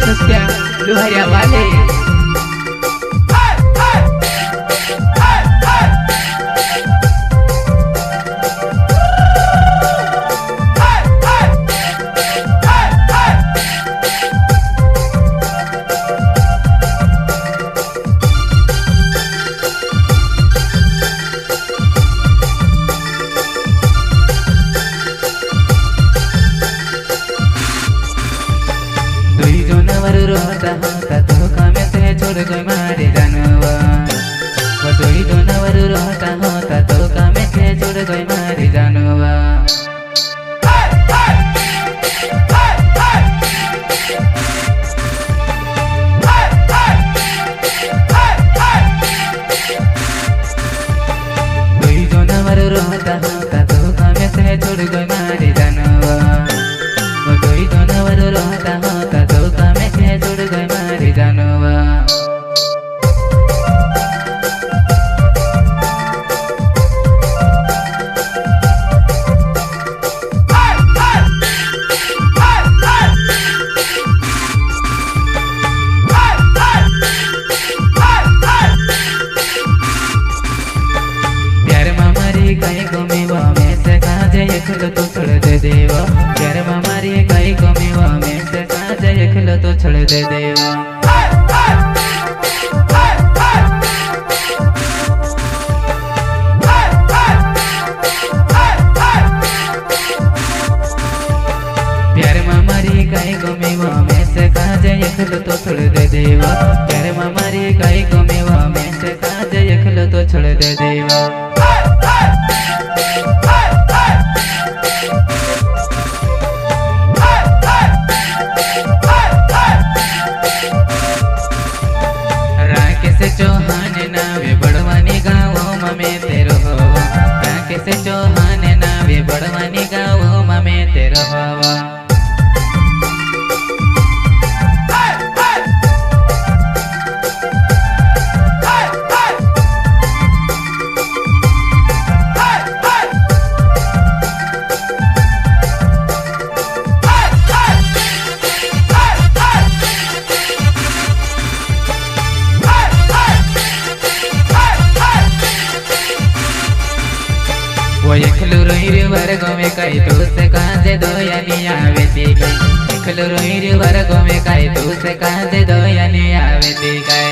सत्या लुहारिया वाले। रोता होता धोखा में से छोड़ गई मारे जानवा। वो दोई दोनवर रोता होता धोखा में से छोड़ गई मारे जानवा। दोई दोनवर रोता होता धोखा में से छोड़ गई मारे जानवा। वो दोई दोनवर रोता होता धोखा में से छोड़ गई मारे जानवा। प्यार मामारी कहीं कमीवा में से काजे यखल तो छोड़ दे देवा। प्यार मामारी कहीं कमीवा में से काजे यखल तो छोड़ दे देवा। प्यार मामारी कहीं कमीवा में से काजे यखल तो छोड़ दे देवा। प्यार मामारी कहीं कमीवा में से काजे यखल तो छोड़ दे देवा। राकेश चौहान नावे बड़वानी गाँव में तेरो हवा। राकेश चौहान नावे बड़वानी गाँव में तेरो हवा। वो एकलो रोई रे वर्ग में कई तो से कांदे दोयानी आवे ती गई। एकलो रोई रे वर्ग में कई तो से कांदे दोयानी आवे ती गई।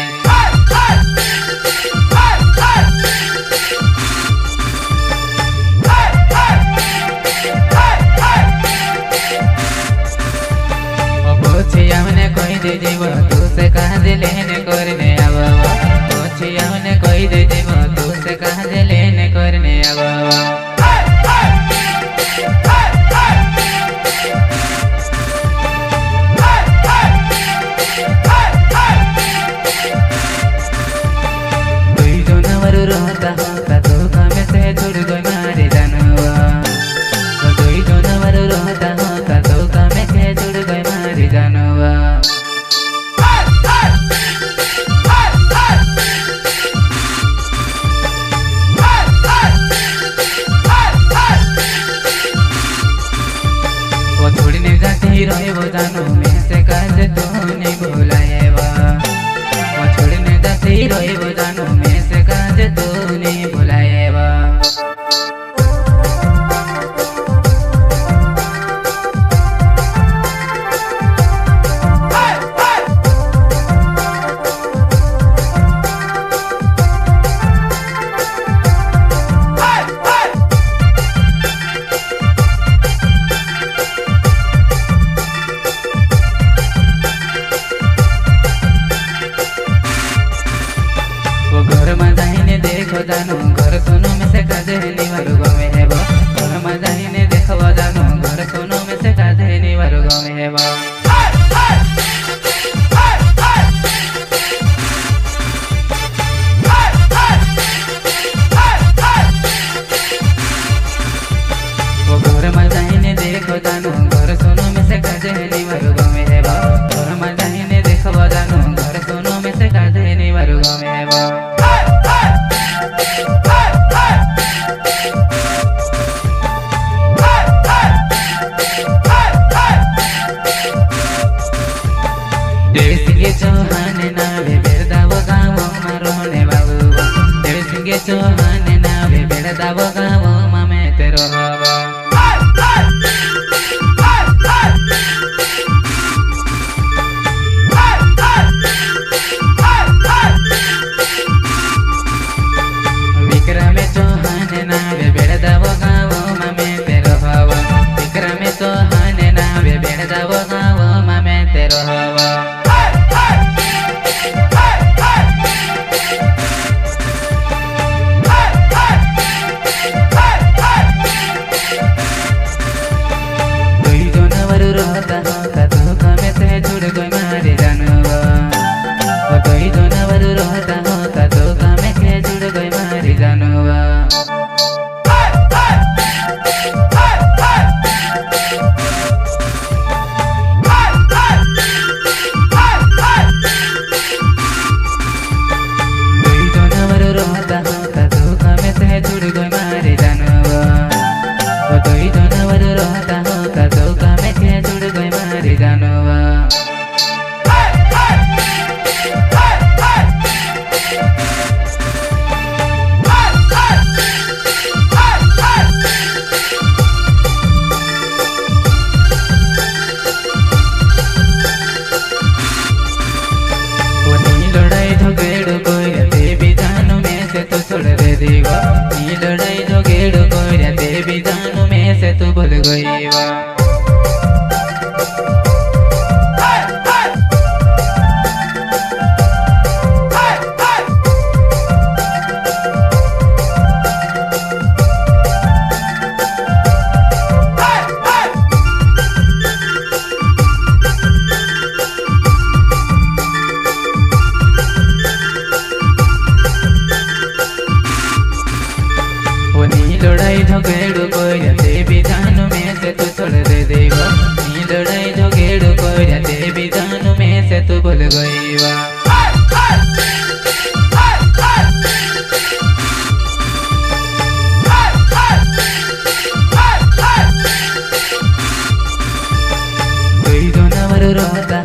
हमने कोई दे जीव तू से कांदे लेने करने आवा। हमने कोई दे जीव तू से कांदे लेने करने आवा। रोता होता धोखा में से छोड़ गई मारे जानवा। वो दोई दोनवर रोता होता धोखा में से छोड़ गई मारे जानवा। वो छोड़ने जाती रहे वो जानो में से काज तो नहीं भुलाए वा। वो छोड़ने जाती रहे वो जानो में से काज तो नहीं भुलाए वा। घर में जाहिने देखो जानो घर सुनो में से काजे निवार गाँव में है बा। घर में जाहिने देखो जानो घर सुनो में से काजे निवार गाँव में है बा। वो घर में जाहिने देखो जानो घर सुनो में से काजे निवार गाँव में है बा। घर में जाहिने देखो जानो घर सुनो में से काजे निवार गाँव में है बा। देवसिंगे चौहान नावे बेळदाव गाव मारोने बाबू देवसिंगे चौहान नावे बेळदाव गाव मामे तेरो हवा विक्रमे चौहान नावे बेळदाव गाव मामे तेरो हवा विक्रमे चौहान नावे बेळदाव गाव मामे तेरो हवा रहता होता तो कमे से जुड़ गई मारे जानवा कोई जानवर रहता होता तो कमे से जुड़ गई मारे जानवा कोई जानवर रहता होता तो कमे से जुड़ गई मारे जानवा कोई जानवर रहता होता तो कमे से जुड़ गई मारे जानवा लड़ाई झगड़ कोई देवी जानू में से तो छोड़ दे देवा ये लड़ाई झगड़ कोई देवी जानू में से तो भूल गई वा लड़ाई झगड़ कोई देवी जानू में से तू छोड़ दे देवा नी लड़ाई झगड़ कोई देवी जानू में से तू भूल गई वा कोई जानवर रहता